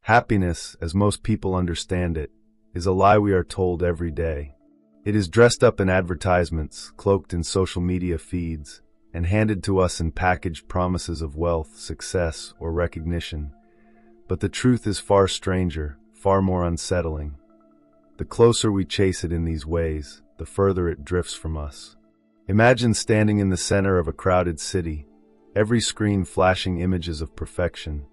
Happiness, as most people understand it, is a lie we are told every day. It is dressed up in advertisements, cloaked in social media feeds, and handed to us in packaged promises of wealth, success, or recognition. But the truth is far stranger, far more unsettling. The closer we chase it in these ways, the further it drifts from us. Imagine standing in the center of a crowded city, every screen flashing images of perfection,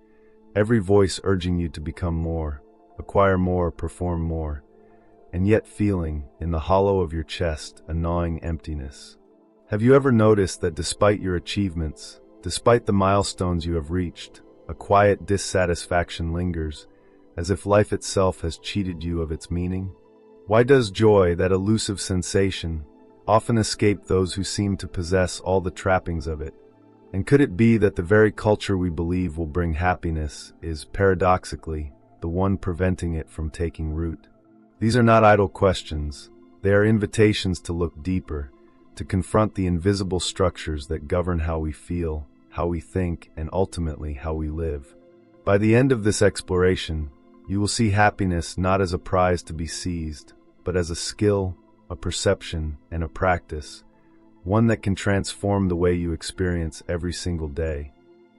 every voice urging you to become more, acquire more, perform more, and yet feeling, in the hollow of your chest, a gnawing emptiness. Have you ever noticed that despite your achievements, despite the milestones you have reached, a quiet dissatisfaction lingers, as if life itself has cheated you of its meaning? Why does joy, that elusive sensation, often escape those who seem to possess all the trappings of it? And could it be that the very culture we believe will bring happiness is, paradoxically, the one preventing it from taking root? These are not idle questions. They are invitations to look deeper, to confront the invisible structures that govern how we feel, how we think, and ultimately how we live. By the end of this exploration, you will see happiness not as a prize to be seized, but as a skill, a perception, and a practice, one that can transform the way you experience every single day.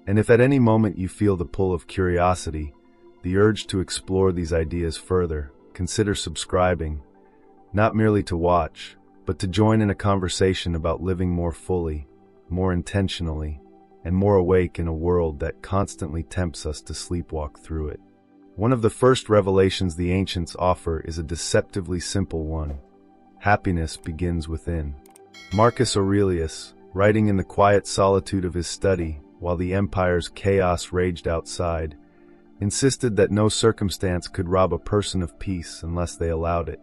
And if at any moment you feel the pull of curiosity, the urge to explore these ideas further, consider subscribing, not merely to watch, but to join in a conversation about living more fully, more intentionally, and more awake in a world that constantly tempts us to sleepwalk through it. One of the first revelations the ancients offer is a deceptively simple one. Happiness begins within. Marcus Aurelius, writing in the quiet solitude of his study while the empire's chaos raged outside, insisted that no circumstance could rob a person of peace unless they allowed it.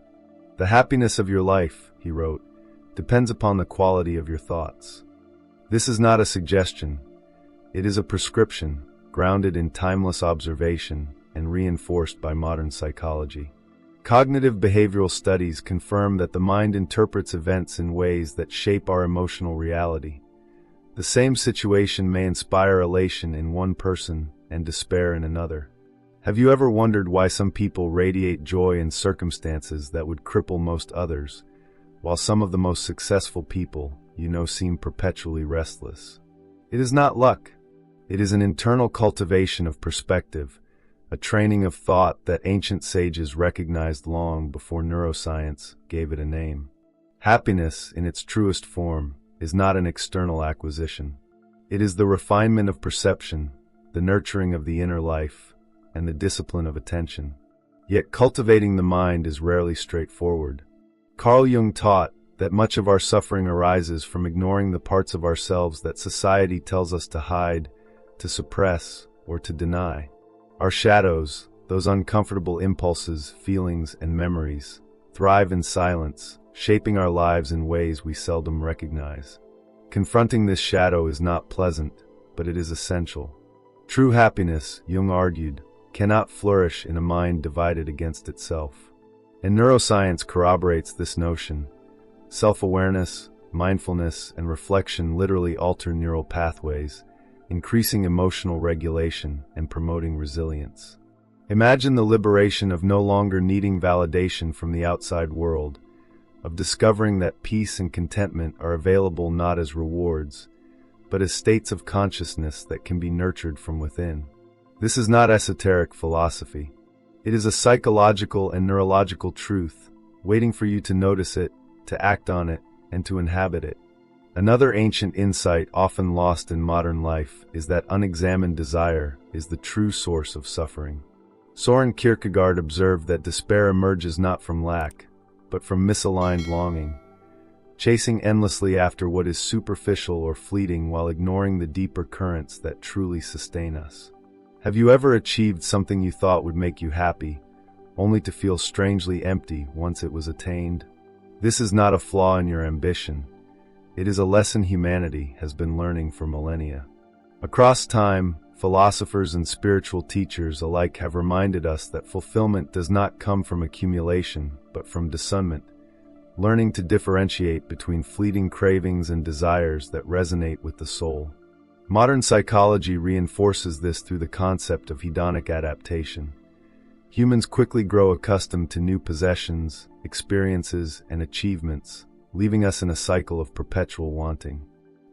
The happiness of your life, he wrote, depends upon the quality of your thoughts. This is not a suggestion. It is a prescription, grounded in timeless observation and reinforced by modern psychology. Cognitive behavioral studies confirm that the mind interprets events in ways that shape our emotional reality. The same situation may inspire elation in one person and despair in another. Have you ever wondered why some people radiate joy in circumstances that would cripple most others, while some of the most successful people seem perpetually restless? It is not luck. It is an internal cultivation of perspective, a training of thought that ancient sages recognized long before neuroscience gave it a name. Happiness, in its truest form, is not an external acquisition. It is the refinement of perception, the nurturing of the inner life, and the discipline of attention. Yet cultivating the mind is rarely straightforward. Carl Jung taught that much of our suffering arises from ignoring the parts of ourselves that society tells us to hide, to suppress, or to deny. Our shadows, those uncomfortable impulses, feelings, and memories, thrive in silence, shaping our lives in ways we seldom recognize. Confronting this shadow is not pleasant, but it is essential. True happiness, Jung argued, cannot flourish in a mind divided against itself. And neuroscience corroborates this notion. Self-awareness, mindfulness, and reflection literally alter neural pathways, increasing emotional regulation and promoting resilience. Imagine the liberation of no longer needing validation from the outside world, of discovering that peace and contentment are available not as rewards, but as states of consciousness that can be nurtured from within. This is not esoteric philosophy. It is a psychological and neurological truth, waiting for you to notice it, to act on it, and to inhabit it. Another ancient insight often lost in modern life is that unexamined desire is the true source of suffering. Soren Kierkegaard observed that despair emerges not from lack, but from misaligned longing, chasing endlessly after what is superficial or fleeting while ignoring the deeper currents that truly sustain us. Have you ever achieved something you thought would make you happy, only to feel strangely empty once it was attained? This is not a flaw in your ambition. It is a lesson humanity has been learning for millennia. Across time, philosophers and spiritual teachers alike have reminded us that fulfillment does not come from accumulation, but from discernment, learning to differentiate between fleeting cravings and desires that resonate with the soul. Modern psychology reinforces this through the concept of hedonic adaptation, Humans quickly grow accustomed to new possessions, experiences, and achievements, leaving us in a cycle of perpetual wanting.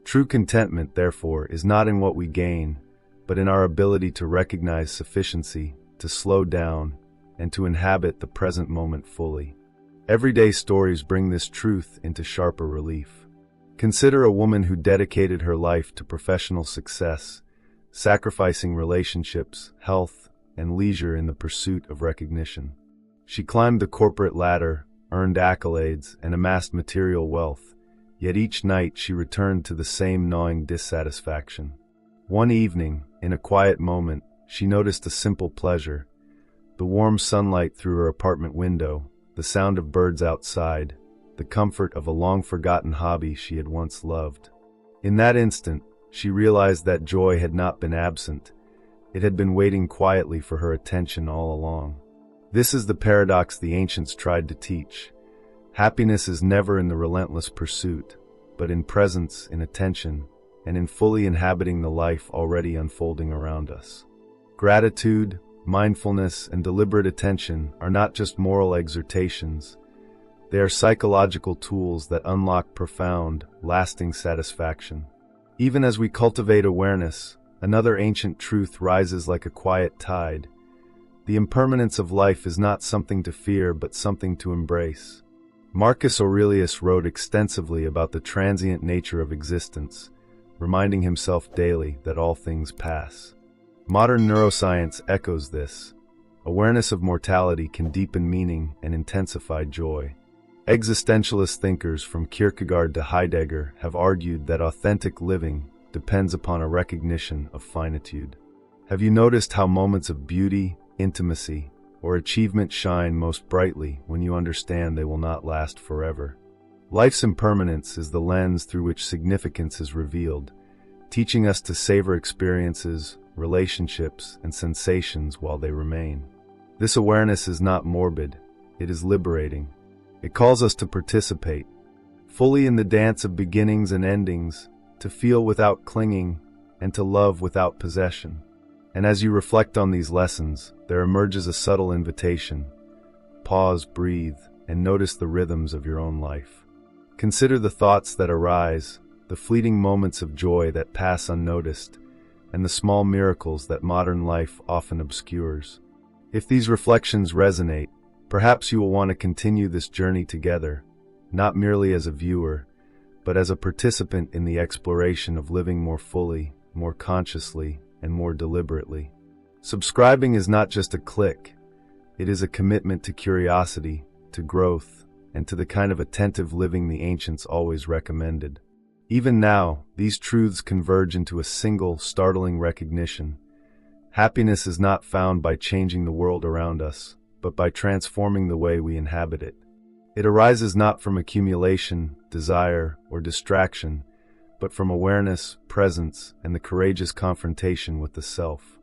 True contentment, therefore, is not in what we gain, but in our ability to recognize sufficiency, to slow down, and to inhabit the present moment fully. Everyday stories bring this truth into sharper relief. Consider a woman who dedicated her life to professional success, sacrificing relationships, health, and leisure in the pursuit of recognition. She climbed the corporate ladder, earned accolades, and amassed material wealth, yet each night she returned to the same gnawing dissatisfaction. One evening, in a quiet moment, she noticed a simple pleasure: the warm sunlight through her apartment window, the sound of birds outside, the comfort of a long-forgotten hobby she had once loved. In that instant, she realized that joy had not been absent. It had been waiting quietly for her attention all along. This is the paradox the ancients tried to teach. Happiness is never in the relentless pursuit, but in presence, in attention, and in fully inhabiting the life already unfolding around us. Gratitude, mindfulness, and deliberate attention are not just moral exhortations. They are psychological tools that unlock profound, lasting satisfaction. Even as we cultivate awareness, another ancient truth rises like a quiet tide. The impermanence of life is not something to fear, but something to embrace. Marcus Aurelius wrote extensively about the transient nature of existence, reminding himself daily that all things pass. Modern neuroscience echoes this. Awareness of mortality can deepen meaning and intensify joy. Existentialist thinkers from Kierkegaard to Heidegger have argued that authentic living depends upon a recognition of finitude. Have you noticed how moments of beauty, intimacy, or achievement shine most brightly when you understand they will not last forever? Life's impermanence is the lens through which significance is revealed, teaching us to savor experiences, relationships, and sensations while they remain. This awareness is not morbid, it is liberating. It calls us to participate fully in the dance of beginnings and endings, to feel without clinging, and to love without possession. And as you reflect on these lessons, there emerges a subtle invitation. Pause, breathe, and notice the rhythms of your own life. Consider the thoughts that arise, the fleeting moments of joy that pass unnoticed, and the small miracles that modern life often obscures. If these reflections resonate, perhaps you will want to continue this journey together, not merely as a viewer, but as a participant in the exploration of living more fully, more consciously, and more deliberately. Subscribing is not just a click. It is a commitment to curiosity, to growth, and to the kind of attentive living the ancients always recommended. Even now, these truths converge into a single, startling recognition. Happiness is not found by changing the world around us, but by transforming the way we inhabit it. It arises not from accumulation, desire, or distraction, but from awareness, presence, and the courageous confrontation with the self.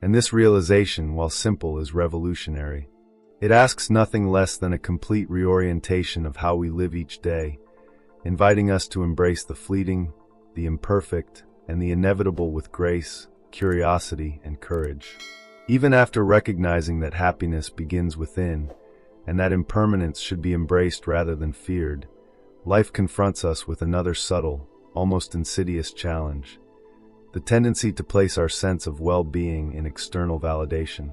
And this realization, while simple, is revolutionary. It asks nothing less than a complete reorientation of how we live each day, inviting us to embrace the fleeting, the imperfect, and the inevitable with grace, curiosity, and courage. Even after recognizing that happiness begins within, and that impermanence should be embraced rather than feared, life confronts us with another subtle, almost insidious challenge: the tendency to place our sense of well-being in external validation.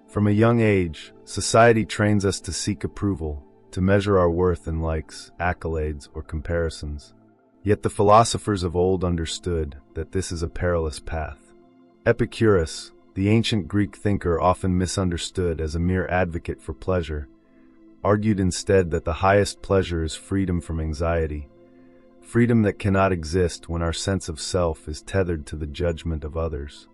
From a young age, society trains us to seek approval, to measure our worth in likes, accolades, or comparisons. Yet the philosophers of old understood that this is a perilous path. Epicurus, the ancient Greek thinker often misunderstood as a mere advocate for pleasure, argued instead that the highest pleasure is freedom from anxiety, freedom that cannot exist when our sense of self is tethered to the judgment of others.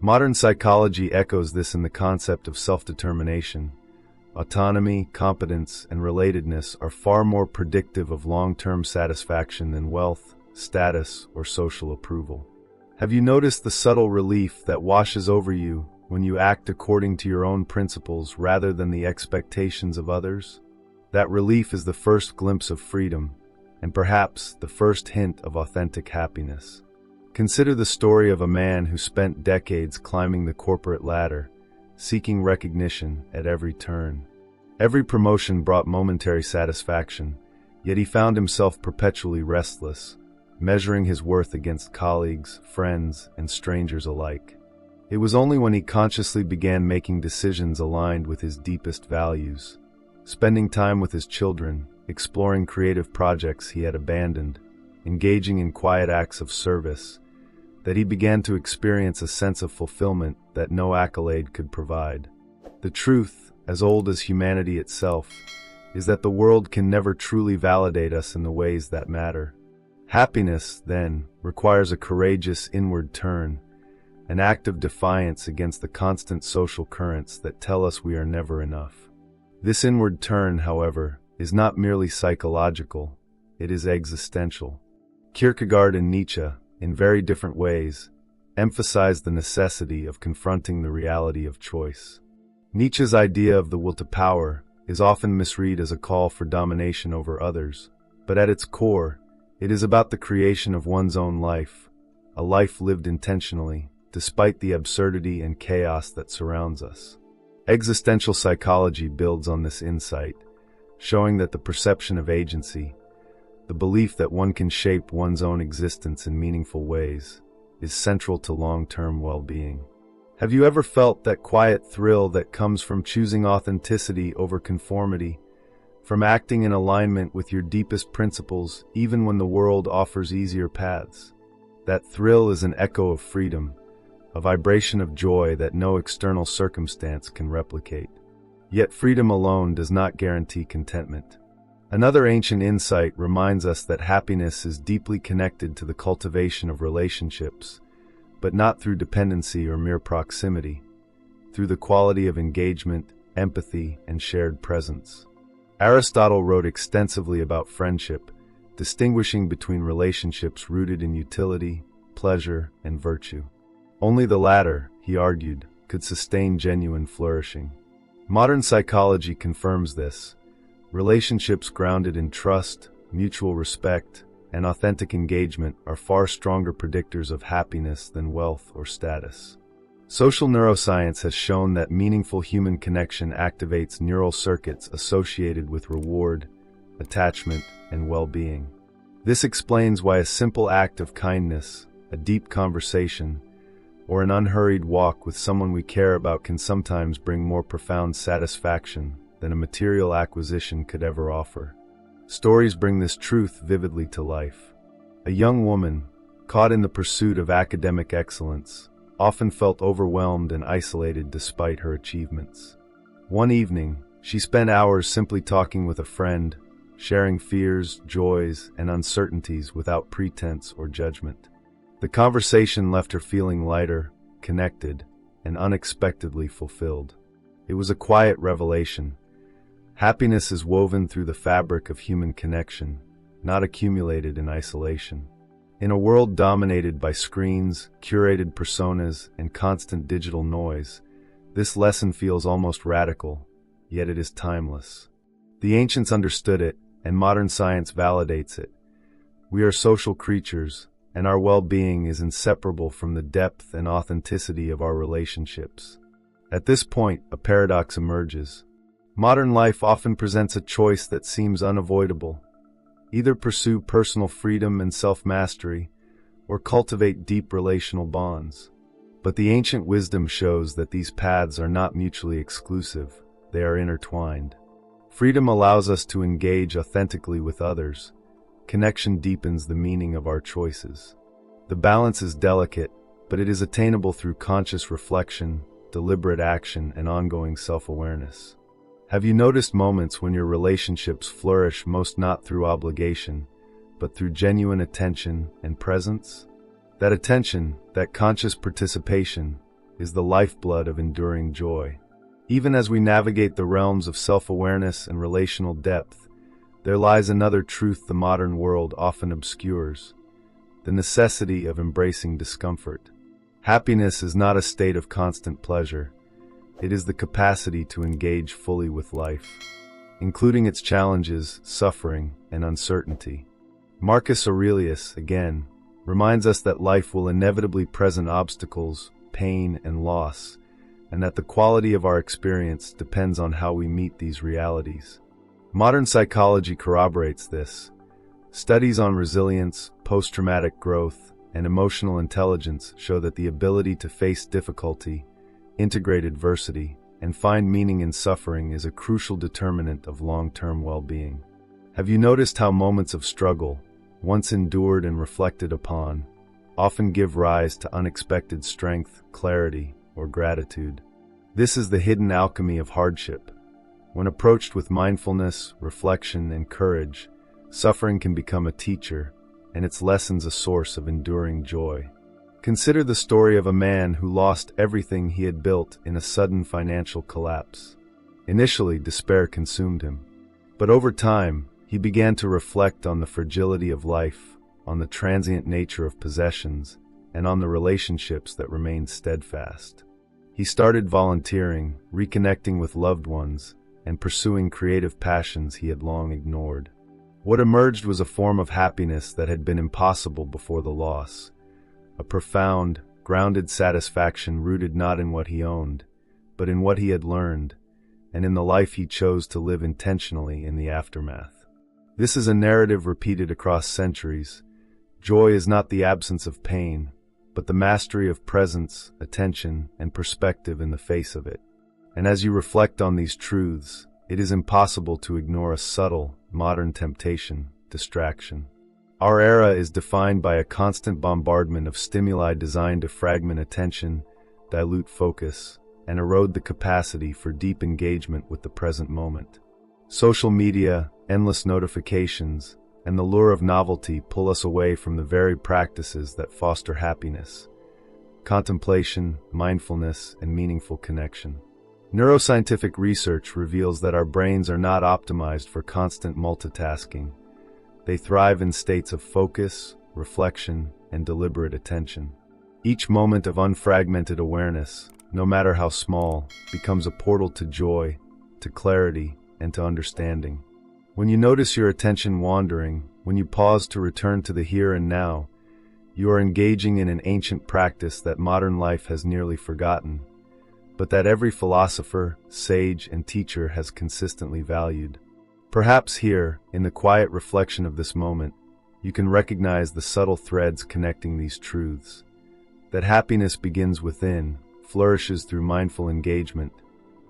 Modern psychology echoes this in the concept of self-determination. Autonomy, competence, and relatedness are far more predictive of long-term satisfaction than wealth, status, or social approval. Have you noticed the subtle relief that washes over you when you act according to your own principles rather than the expectations of others? That relief is the first glimpse of freedom, and perhaps the first hint of authentic happiness. Consider the story of a man who spent decades climbing the corporate ladder, seeking recognition at every turn. Every promotion brought momentary satisfaction, yet he found himself perpetually restless, measuring his worth against colleagues, friends, and strangers alike. It was only when he consciously began making decisions aligned with his deepest values, spending time with his children, exploring creative projects he had abandoned, engaging in quiet acts of service, that he began to experience a sense of fulfillment that no accolade could provide. The truth, as old as humanity itself, is that the world can never truly validate us in the ways that matter. Happiness, then, requires a courageous inward turn, an act of defiance against the constant social currents that tell us we are never enough. This inward turn, however, is not merely psychological, it is existential. Kierkegaard and Nietzsche, in very different ways, emphasize the necessity of confronting the reality of choice. Nietzsche's idea of the will to power is often misread as a call for domination over others, but at its core, it is about the creation of one's own life, a life lived intentionally, despite the absurdity and chaos that surrounds us. Existential psychology builds on this insight, showing that the perception of agency, the belief that one can shape one's own existence in meaningful ways, is central to long-term well-being. Have you ever felt that quiet thrill that comes from choosing authenticity over conformity, from acting in alignment with your deepest principles even when the world offers easier paths? That thrill is an echo of freedom, a vibration of joy that no external circumstance can replicate. Yet freedom alone does not guarantee contentment. Another ancient insight reminds us that happiness is deeply connected to the cultivation of relationships, but not through dependency or mere proximity, through the quality of engagement, empathy, and shared presence. Aristotle wrote extensively about friendship, distinguishing between relationships rooted in utility, pleasure, and virtue. Only the latter, he argued, could sustain genuine flourishing. Modern psychology confirms this. Relationships grounded in trust, mutual respect, and authentic engagement are far stronger predictors of happiness than wealth or status. Social neuroscience has shown that meaningful human connection activates neural circuits associated with reward, attachment, and well-being. This explains why a simple act of kindness, a deep conversation, or an unhurried walk with someone we care about can sometimes bring more profound satisfaction than a material acquisition could ever offer. Stories bring this truth vividly to life. A young woman, caught in the pursuit of academic excellence, often felt overwhelmed and isolated despite her achievements. One evening, she spent hours simply talking with a friend, sharing fears, joys, and uncertainties without pretense or judgment. The conversation left her feeling lighter, connected, and unexpectedly fulfilled. It was a quiet revelation. Happiness is woven through the fabric of human connection, not accumulated in isolation. In a world dominated by screens, curated personas, and constant digital noise, this lesson feels almost radical, yet it is timeless. The ancients understood it, and modern science validates it. We are social creatures, and our well-being is inseparable from the depth and authenticity of our relationships. At this point, a paradox emerges. Modern life often presents a choice that seems unavoidable. Either pursue personal freedom and self-mastery, or cultivate deep relational bonds. But the ancient wisdom shows that these paths are not mutually exclusive, they are intertwined. Freedom allows us to engage authentically with others. Connection deepens the meaning of our choices. The balance is delicate, but it is attainable through conscious reflection, deliberate action, and ongoing self-awareness. Have you noticed moments when your relationships flourish most not through obligation, but through genuine attention and presence? That attention, that conscious participation, is the lifeblood of enduring joy. Even as we navigate the realms of self-awareness and relational depth, there lies another truth the modern world often obscures: the necessity of embracing discomfort. Happiness is not a state of constant pleasure. It is the capacity to engage fully with life, including its challenges, suffering, and uncertainty. Marcus Aurelius, again, reminds us that life will inevitably present obstacles, pain, and loss, and that the quality of our experience depends on how we meet these realities. Modern psychology corroborates this. Studies on resilience, post-traumatic growth, and emotional intelligence show that the ability to face difficulty, integrate adversity, and find meaning in suffering is a crucial determinant of long-term well-being. Have you noticed how moments of struggle, once endured and reflected upon, often give rise to unexpected strength, clarity, or gratitude? This is the hidden alchemy of hardship. When approached with mindfulness, reflection, and courage, suffering can become a teacher, and its lessons a source of enduring joy. Consider the story of a man who lost everything he had built in a sudden financial collapse. Initially, despair consumed him. But over time, he began to reflect on the fragility of life, on the transient nature of possessions, and on the relationships that remained steadfast. He started volunteering, reconnecting with loved ones, and pursuing creative passions he had long ignored. What emerged was a form of happiness that had been impossible before the loss. A profound, grounded satisfaction rooted not in what he owned, but in what he had learned, and in the life he chose to live intentionally in the aftermath. This is a narrative repeated across centuries. Joy is not the absence of pain, but the mastery of presence, attention, and perspective in the face of it. And as you reflect on these truths, it is impossible to ignore a subtle, modern temptation, distraction. Our era is defined by a constant bombardment of stimuli designed to fragment attention, dilute focus, and erode the capacity for deep engagement with the present moment. Social media, endless notifications, and the lure of novelty pull us away from the very practices that foster happiness: contemplation, mindfulness, and meaningful connection. Neuroscientific research reveals that our brains are not optimized for constant multitasking. They thrive in states of focus, reflection, and deliberate attention. Each moment of unfragmented awareness, no matter how small, becomes a portal to joy, to clarity, and to understanding. When you notice your attention wandering, when you pause to return to the here and now, you are engaging in an ancient practice that modern life has nearly forgotten, but that every philosopher, sage, and teacher has consistently valued. Perhaps here, in the quiet reflection of this moment, you can recognize the subtle threads connecting these truths. That happiness begins within, flourishes through mindful engagement,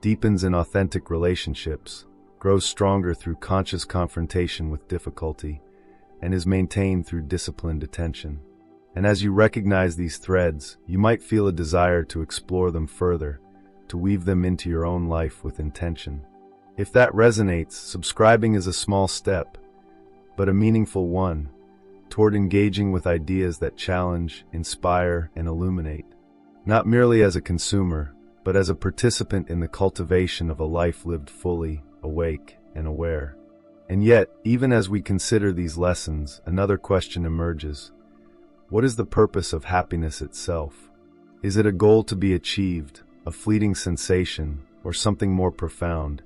deepens in authentic relationships, grows stronger through conscious confrontation with difficulty, and is maintained through disciplined attention. And as you recognize these threads, you might feel a desire to explore them further, to weave them into your own life with intention. If that resonates, subscribing is a small step, but a meaningful one, toward engaging with ideas that challenge, inspire, and illuminate, not merely as a consumer, but as a participant in the cultivation of a life lived fully, awake, and aware. And yet, even as we consider these lessons, another question emerges. What is the purpose of happiness itself? Is it a goal to be achieved, a fleeting sensation, or something more profound?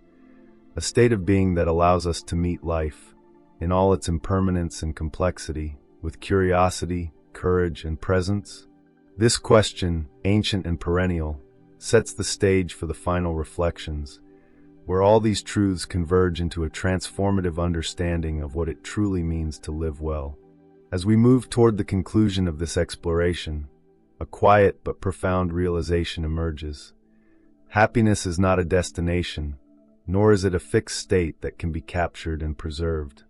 A state of being that allows us to meet life, in all its impermanence and complexity, with curiosity, courage, and presence? This question, ancient and perennial, sets the stage for the final reflections, where all these truths converge into a transformative understanding of what it truly means to live well. As we move toward the conclusion of this exploration, a quiet but profound realization emerges. Happiness is not a destination, nor is it a fixed state that can be captured and preserved.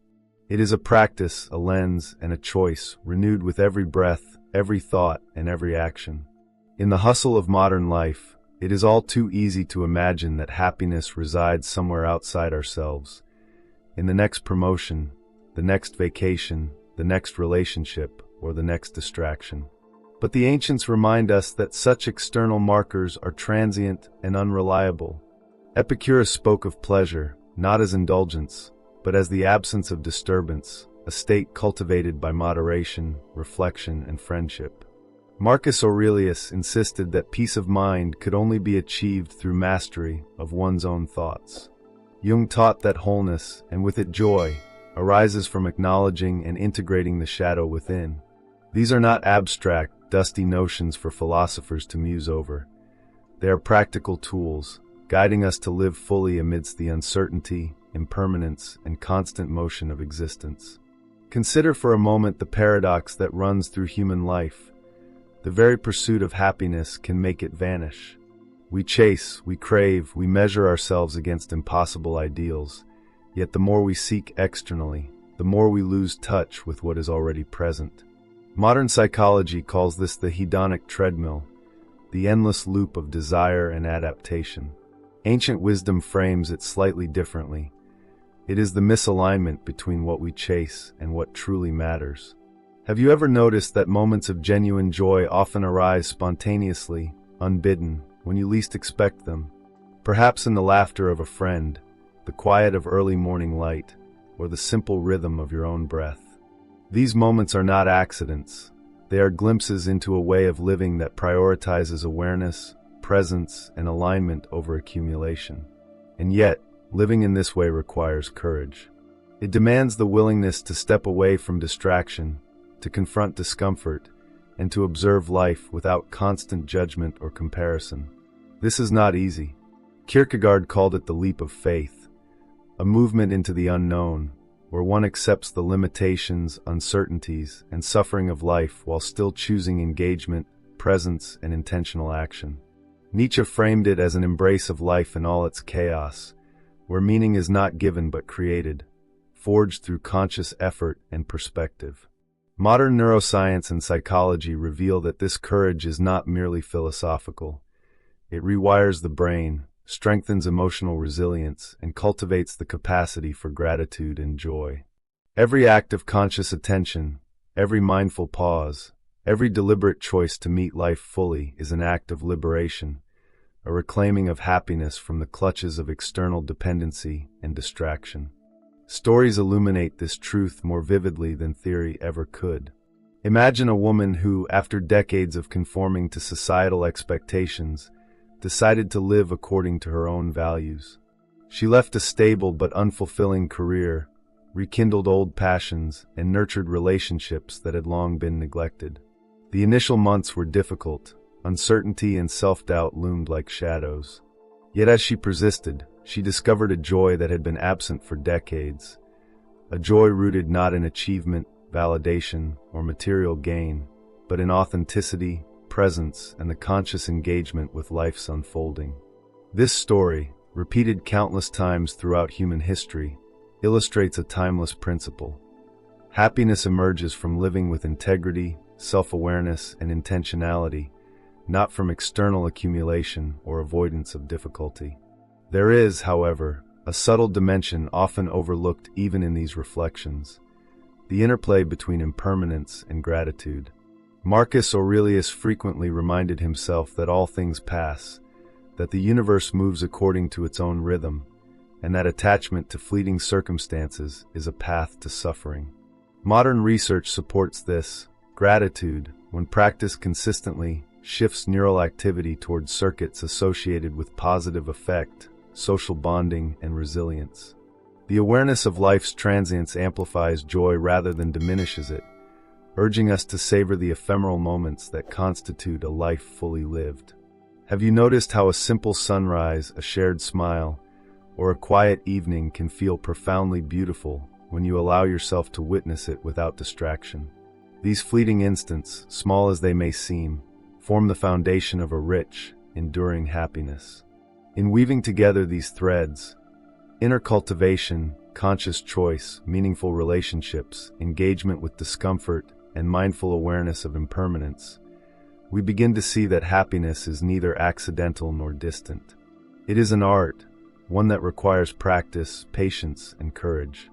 It is a practice, a lens, and a choice renewed with every breath, every thought, and every action. In the hustle of modern life, it is all too easy to imagine that happiness resides somewhere outside ourselves, in the next promotion, the next vacation, the next relationship, or the next distraction. But the ancients remind us that such external markers are transient and unreliable. Epicurus spoke of pleasure, not as indulgence, but as the absence of disturbance, a state cultivated by moderation, reflection, and friendship. Marcus Aurelius insisted that peace of mind could only be achieved through mastery of one's own thoughts. Jung taught that wholeness, and with it joy, arises from acknowledging and integrating the shadow within. These are not abstract, dusty notions for philosophers to muse over. They are practical tools, guiding us to live fully amidst the uncertainty, impermanence, and constant motion of existence. Consider for a moment the paradox that runs through human life. The very pursuit of happiness can make it vanish. We chase, we crave, we measure ourselves against impossible ideals, yet the more we seek externally, the more we lose touch with what is already present. Modern psychology calls this the hedonic treadmill, the endless loop of desire and adaptation. Ancient wisdom frames it slightly differently. It is the misalignment between what we chase and what truly matters. Have you ever noticed that moments of genuine joy often arise spontaneously, unbidden, when you least expect them? Perhaps in the laughter of a friend, the quiet of early morning light, or the simple rhythm of your own breath. These moments are not accidents. They are glimpses into a way of living that prioritizes awareness, presence, and alignment over accumulation. And yet, living in this way requires courage. It demands the willingness to step away from distraction, to confront discomfort, and to observe life without constant judgment or comparison. This is not easy. Kierkegaard called it the leap of faith, a movement into the unknown, where one accepts the limitations, uncertainties, and suffering of life while still choosing engagement, presence, and intentional action. Nietzsche framed it as an embrace of life in all its chaos, where meaning is not given but created, forged through conscious effort and perspective. Modern neuroscience and psychology reveal that this courage is not merely philosophical. It rewires the brain, strengthens emotional resilience, and cultivates the capacity for gratitude and joy. Every act of conscious attention, every mindful pause, every deliberate choice to meet life fully is an act of liberation, a reclaiming of happiness from the clutches of external dependency and distraction. Stories illuminate this truth more vividly than theory ever could. Imagine a woman who, after decades of conforming to societal expectations, decided to live according to her own values. She left a stable but unfulfilling career, rekindled old passions, and nurtured relationships that had long been neglected. The initial months were difficult. Uncertainty and self-doubt loomed like shadows. Yet as she persisted, she discovered a joy that had been absent for decades. A joy rooted not in achievement, validation, or material gain, but in authenticity, presence, and the conscious engagement with life's unfolding. This story, repeated countless times throughout human history, illustrates a timeless principle. Happiness emerges from living with integrity, self-awareness, and intentionality, not from external accumulation or avoidance of difficulty. There is, however, a subtle dimension often overlooked even in these reflections: the interplay between impermanence and gratitude. Marcus Aurelius frequently reminded himself that all things pass, that the universe moves according to its own rhythm, and that attachment to fleeting circumstances is a path to suffering. Modern research supports this. Gratitude, when practiced consistently, shifts neural activity towards circuits associated with positive affect, social bonding, and resilience. The awareness of life's transience amplifies joy rather than diminishes it, urging us to savor the ephemeral moments that constitute a life fully lived. Have you noticed how a simple sunrise, a shared smile, or a quiet evening can feel profoundly beautiful when you allow yourself to witness it without distraction? These fleeting instants, small as they may seem, form the foundation of a rich, enduring happiness. In weaving together these threads, inner cultivation, conscious choice, meaningful relationships, engagement with discomfort, and mindful awareness of impermanence, we begin to see that happiness is neither accidental nor distant. It is an art, one that requires practice, patience, and courage.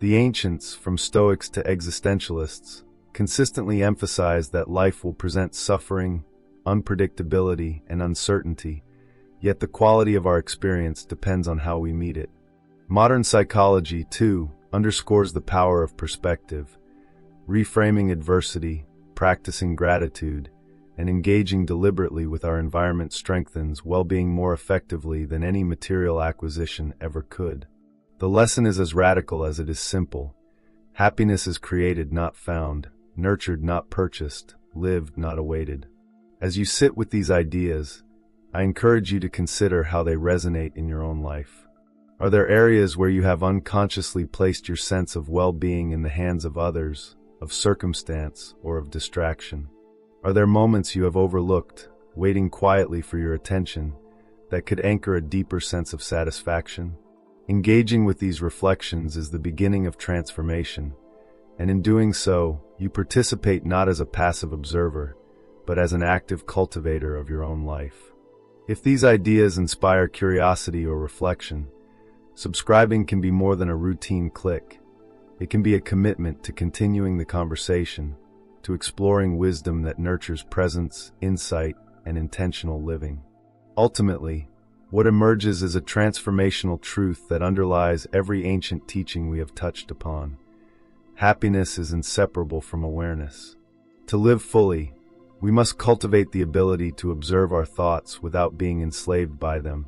The ancients, from Stoics to existentialists, consistently emphasized that life will present suffering, unpredictability, and uncertainty, yet the quality of our experience depends on how we meet it. Modern psychology, too, underscores the power of perspective. Reframing adversity, practicing gratitude, and engaging deliberately with our environment strengthens well-being more effectively than any material acquisition ever could. The lesson is as radical as it is simple. Happiness is created, not found, nurtured, not purchased, lived, not awaited. As you sit with these ideas, I encourage you to consider how they resonate in your own life. Are there areas where you have unconsciously placed your sense of well-being in the hands of others, of circumstance, or of distraction? Are there moments you have overlooked, waiting quietly for your attention, that could anchor a deeper sense of satisfaction? Engaging with these reflections is the beginning of transformation, and in doing so, you participate not as a passive observer, but as an active cultivator of your own life. If these ideas inspire curiosity or reflection, subscribing can be more than a routine click. It can be a commitment to continuing the conversation, to exploring wisdom that nurtures presence, insight, and intentional living. Ultimately, what emerges is a transformational truth that underlies every ancient teaching we have touched upon. Happiness is inseparable from awareness. To live fully, we must cultivate the ability to observe our thoughts without being enslaved by them,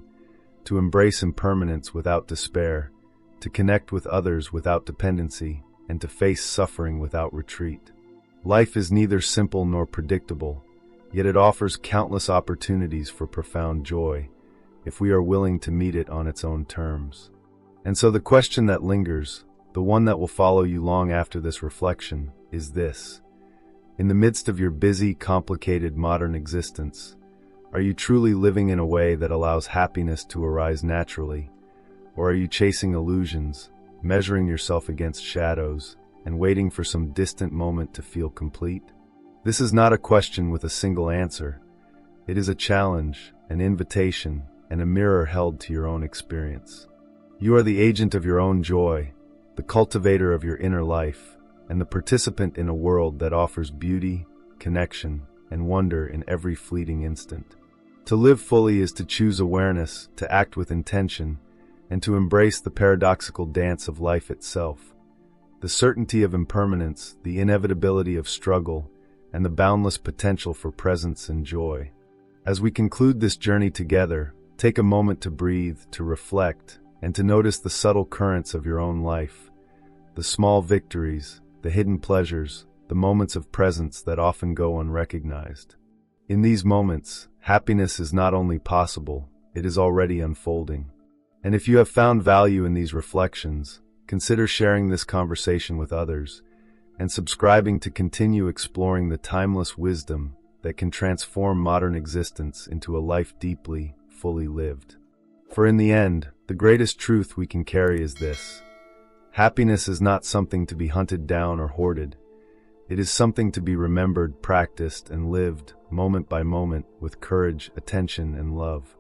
to embrace impermanence without despair, to connect with others without dependency, and to face suffering without retreat. Life is neither simple nor predictable, yet it offers countless opportunities for profound joy, if we are willing to meet it on its own terms. And so the question that lingers, the one that will follow you long after this reflection, is this. In the midst of your busy, complicated modern existence, are you truly living in a way that allows happiness to arise naturally? Or are you chasing illusions, measuring yourself against shadows, and waiting for some distant moment to feel complete? This is not a question with a single answer. It is a challenge, an invitation, and a mirror held to your own experience. You are the agent of your own joy, the cultivator of your inner life, and the participant in a world that offers beauty, connection, and wonder in every fleeting instant. To live fully is to choose awareness, to act with intention, and to embrace the paradoxical dance of life itself. The certainty of impermanence, the inevitability of struggle, and the boundless potential for presence and joy. As we conclude this journey together, take a moment to breathe, to reflect, and to notice the subtle currents of your own life, the small victories, the hidden pleasures, the moments of presence that often go unrecognized. In these moments, happiness is not only possible, it is already unfolding. And if you have found value in these reflections, consider sharing this conversation with others, and subscribing to continue exploring the timeless wisdom that can transform modern existence into a life deeply, fully lived. For in the end, the greatest truth we can carry is this. Happiness is not something to be hunted down or hoarded. It is something to be remembered, practiced, and lived, moment by moment, with courage, attention, and love.